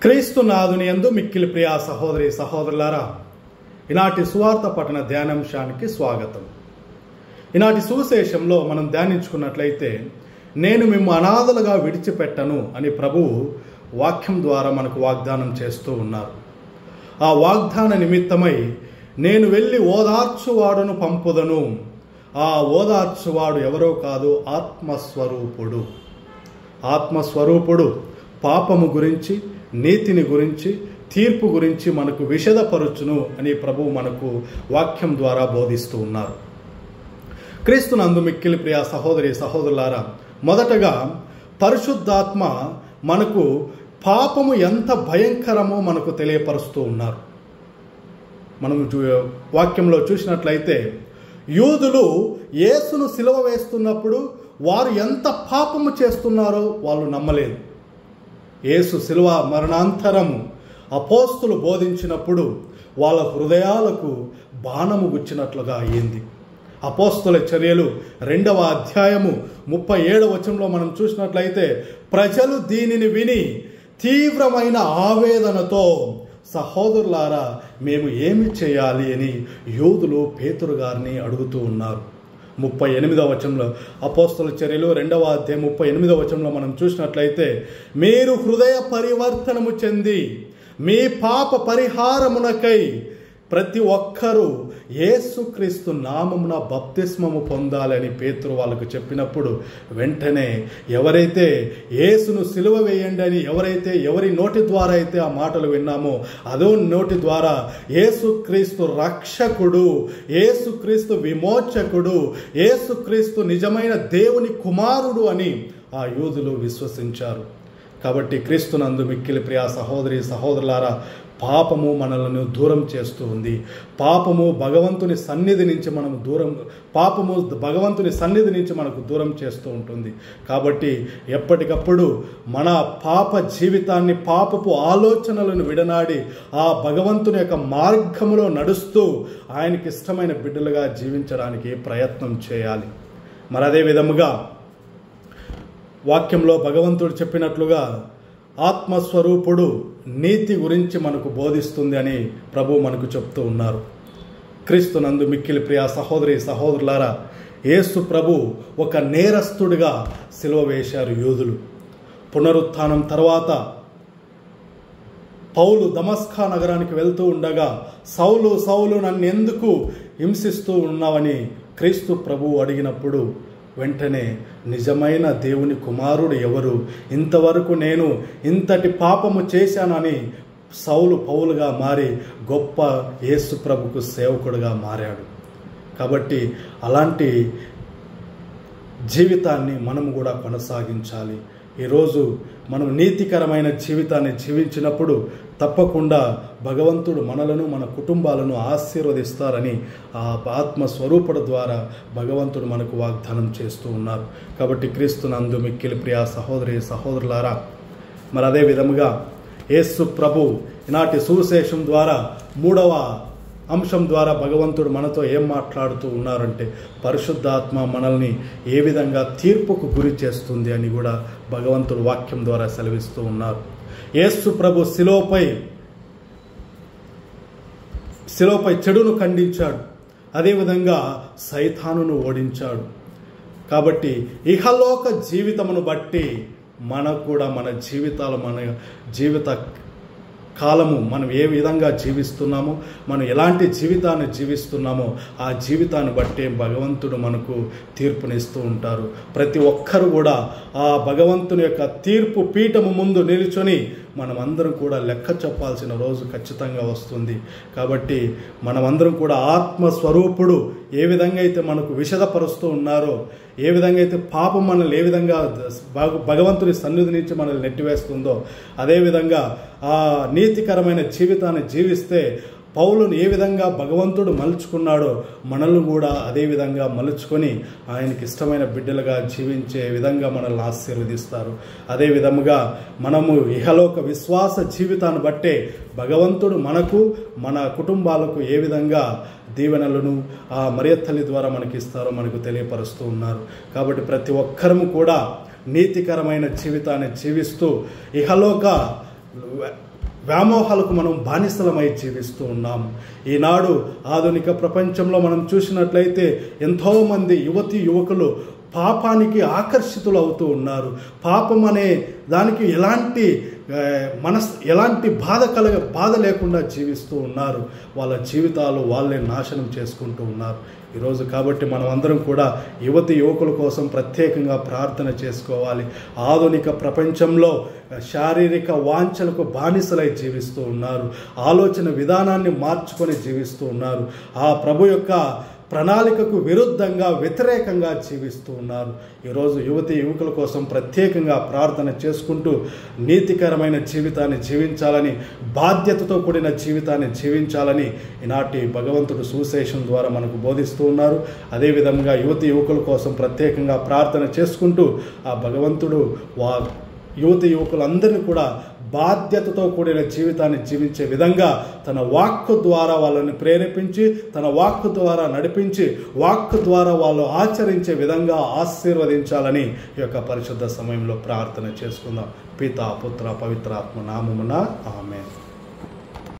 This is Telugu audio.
క్రీస్తు నాదుని యందు మిక్కిలి ప్రియా సహోదరి సహోదరులారా, ఈనాటి సువార్త పఠన ధ్యానాంశానికి స్వాగతం. ఈనాటి సువిశేషంలో మనం ధ్యానించుకున్నట్లయితే, నేను మిమ్ము అనాథలుగా విడిచిపెట్టను అని ప్రభువు వాక్యం ద్వారా మనకు వాగ్దానం చేస్తూ ఉన్నారు. ఆ వాగ్దాన నిమిత్తమై నేను వెళ్ళి ఓదార్చువాడును పంపుదను. ఆ ఓదార్చువాడు ఎవరో కాదు, ఆత్మస్వరూపుడు. ఆత్మస్వరూపుడు పాపము గురించి, నీతిని గురించి, తీర్పు గురించి మనకు విషదపరచును అని ప్రభువు మనకు వాక్యం ద్వారా బోధిస్తూ ఉన్నారు. క్రీస్తునందు మిక్కిలి ప్రియ సహోదరి సహోదరులారా, మొదటగా పరిశుద్ధాత్మ మనకు పాపము ఎంత భయంకరమో మనకు తెలియపరుస్తూ ఉన్నారు. మనం వాక్యంలో చూసినట్లయితే, యూదులు యేసును సిలువ వేస్తున్నప్పుడు వారు ఎంత పాపము చేస్తున్నారో వాళ్ళు నమ్మలేదు. యేసు సిలువ మరణాంతరము అపోస్తులు బోధించినప్పుడు వాళ్ళ హృదయాలకు బాణము గుచ్చినట్లుగా అయ్యింది. అపోస్తుల చర్యలు 2వ అధ్యాయము 37వ వచనంలో మనం చూసినట్లయితే, ప్రజలు దీనిని విని తీవ్రమైన ఆవేదనతో, సహోదరులారా మేము ఏమి చేయాలి అని యూదులు పేతురు గారిని అడుగుతూ ఉన్నారు. 38వ వచనంలో, అపోస్తల చర్యలు 2వ అధ్యాయం 38వ వచనంలో మనం చూసినట్లయితే, మీరు హృదయ పరివర్తనము చెంది మీ పాప పరిహారమునకై ప్రతి ఒక్కరూ యేసుక్రీస్తు నామమున బప్తిస్మము పొందాలని పేతురు వాళ్ళకు చెప్పినప్పుడు, వెంటనే ఎవరైతే యేసును సిలువ వేయండి అని ఎవరి నోటి ద్వారా అయితే ఆ మాటలు విన్నామో, అదో నోటి ద్వారా యేసుక్రీస్తు రక్షకుడు, యేసుక్రీస్తు విమోచకుడు, యేసుక్రీస్తు నిజమైన దేవుని కుమారుడు అని ఆ యూదులు విశ్వసించారు. కాబట్టి క్రీస్తునందు మిక్కిలి ప్రియ సహోదరి సహోదరులారా, పాపము మనలను దూరం చేస్తూ ఉంది. పాపము భగవంతుని సన్నిధి నుంచి మనకు దూరం చేస్తూ ఉంటుంది. కాబట్టి ఎప్పటికప్పుడు మన పాప జీవితాన్ని, పాపపు ఆలోచనలను విడనాడి ఆ భగవంతుని యొక్క మార్గములో నడుస్తూ ఆయనకి ఇష్టమైన బిడ్డలుగా జీవించడానికి ప్రయత్నం చేయాలి. మరి అదే విధముగా వాక్యంలో భగవంతుడు చెప్పినట్లుగా ఆత్మస్వరూపుడు నీతి గురించి మనకు బోధిస్తుంది అని ప్రభు మనకు చెప్తూ ఉన్నారు. క్రీస్తునందు మిక్కిలి ప్రియ సహోదరి సహోదరులారా, యేసు ప్రభు ఒక నేరస్తుడిగా సిలువ వేశారు యూదులు. పునరుత్థానం తర్వాత పౌలు దమస్కా నగరానికి వెళ్తూ ఉండగా, సౌలు సౌలు నన్ను ఎందుకు హింసిస్తూ ఉన్నావని క్రీస్తు ప్రభువు అడిగినప్పుడు, వెంటనే నిజమైన దేవుని కుమారుడు ఎవరు, ఇంతవరకు నేను ఇంతటి పాపము చేశానని సౌలు పౌలుగా మారి గొప్ప యేసు ప్రభుకు సేవకుడుగా మారాడు. కాబట్టి అలాంటి జీవితాన్ని మనము కూడా కొనసాగించాలి. ఈరోజు మనం నీతికరమైన జీవితాన్ని జీవించినప్పుడు తప్పకుండా భగవంతుడు మనలను, మన కుటుంబాలను ఆశీర్వదిస్తారని ఆ ఆత్మస్వరూపుడు ద్వారా భగవంతుడు మనకు వాగ్దానం చేస్తూ ఉన్నారు. కాబట్టి క్రీస్తునందు మిక్కిలి ప్రియ సహోదరి సహోదరులారా, మరి అదే విధముగా యేసు ప్రభు ఈనాటి సువిశేషం ద్వారా 3వ అంశం ద్వారా భగవంతుడు మనతో ఏం మాట్లాడుతూ ఉన్నారంటే, పరిశుద్ధాత్మ మనల్ని ఏ విధంగా తీర్పుకు గురి చేస్తుంది అని కూడా భగవంతుడు వాక్యం ద్వారా సెలవిస్తూ ఉన్నారు. యేసు ప్రభు శిలువపై చెడును ఖండించాడు, అదేవిధంగా సైతానును ఓడించాడు. కాబట్టి ఇహలోక జీవితమును బట్టి మనకు కూడా మన జీవిత కాలము మనం ఏ విధంగా జీవిస్తున్నామో, మనం ఎలాంటి జీవితాన్ని జీవిస్తున్నామో ఆ జీవితాన్ని బట్టే భగవంతుడు మనకు తీర్పునిస్తూ ఉంటారు. ప్రతి ఒక్కరు కూడా ఆ భగవంతుని యొక్క తీర్పు పీఠము ముందు నిలుచొని మనమందరం కూడా లెక్క చెప్పాల్సిన రోజు ఖచ్చితంగా వస్తుంది. కాబట్టి మనమందరం కూడా ఆత్మస్వరూపుడు ఏ విధంగా అయితే మనకు విషదపరుస్తూ ఉన్నారో, ఏ విధంగా అయితే పాపం మనల్ని ఏ విధంగా భగవంతుని సన్నిధి నుంచి మనల్ని నెట్టివేస్తుందో, అదేవిధంగా ఆ నీతికరమైన జీవితాన్ని జీవిస్తే పౌలును ఏ విధంగా భగవంతుడు మలుచుకున్నాడో మనల్ని కూడా అదే విధంగా మలుచుకొని ఆయనకి ఇష్టమైన బిడ్డలుగా జీవించే విధంగా మనల్ని ఆశీర్వదిస్తారు. అదే విధముగా మనము ఇహలోక విశ్వాస జీవితాన్ని బట్టే భగవంతుడు మనకు, మన కుటుంబాలకు ఏ విధంగా దీవెనలను ఆ మరియ తల్లి ద్వారా మనకి ఇస్తారో మనకు తెలియపరుస్తూ ఉన్నారు. కాబట్టి ప్రతి ఒక్కరము కూడా నీతికరమైన జీవితాన్ని జీవిస్తూ ఇహలోక వ్యామోహాలకు మనం బానిసలమై జీవిస్తూ ఉన్నాము. ఈనాడు ఆధునిక ప్రపంచంలో మనం చూసినట్లయితే ఎంతోమంది యువకులు పాపానికి ఆకర్షితులు అవుతూ ఉన్నారు. పాపం అనే దానికి ఎలాంటి బాధ లేకుండా జీవిస్తూ ఉన్నారు. వాళ్ళ జీవితాలు వాళ్ళే నాశనం చేసుకుంటూ ఉన్నారు ఈరోజు. కాబట్టి మనం అందరం కూడా యువకుల కోసం ప్రత్యేకంగా ప్రార్థన చేసుకోవాలి. ఆధునిక ప్రపంచంలో శారీరక వాంఛలకు బానిసలై జీవిస్తూ ఉన్నారు. ఆలోచన విధానాన్ని మార్చుకొని జీవిస్తూ ఉన్నారు. ఆ ప్రభు యొక్క ప్రణాళికకు విరుద్ధంగా వ్యతిరేకంగా జీవిస్తూ ఉన్నారు. ఈరోజు యువకుల కోసం ప్రత్యేకంగా ప్రార్థన చేసుకుంటూ నీతికరమైన జీవితాన్ని జీవించాలని, బాధ్యతతో కూడిన జీవితాన్ని జీవించాలని ఈనాటి భగవంతుడు సువిశేషం ద్వారా మనకు బోధిస్తూ ఉన్నారు. అదేవిధంగా యువకుల కోసం ప్రత్యేకంగా ప్రార్థన చేసుకుంటూ ఆ భగవంతుడు యువకులందరినీ కూడా బాధ్యతతో కూడిన జీవితాన్ని జీవించే విధంగా తన వాక్కు ద్వారా వాళ్ళని ప్రేరేపించి, తన వాక్కు ద్వారా నడిపించి, వాక్కు ద్వారా వాళ్ళు ఆచరించే విధంగా ఆశీర్వదించాలని ఈ యొక్క పరిశుద్ధ సమయంలో ప్రార్థన చేసుకుందాం. పితా, పుత్ర, పవిత్రాత్మ నామమున ఆమేన్.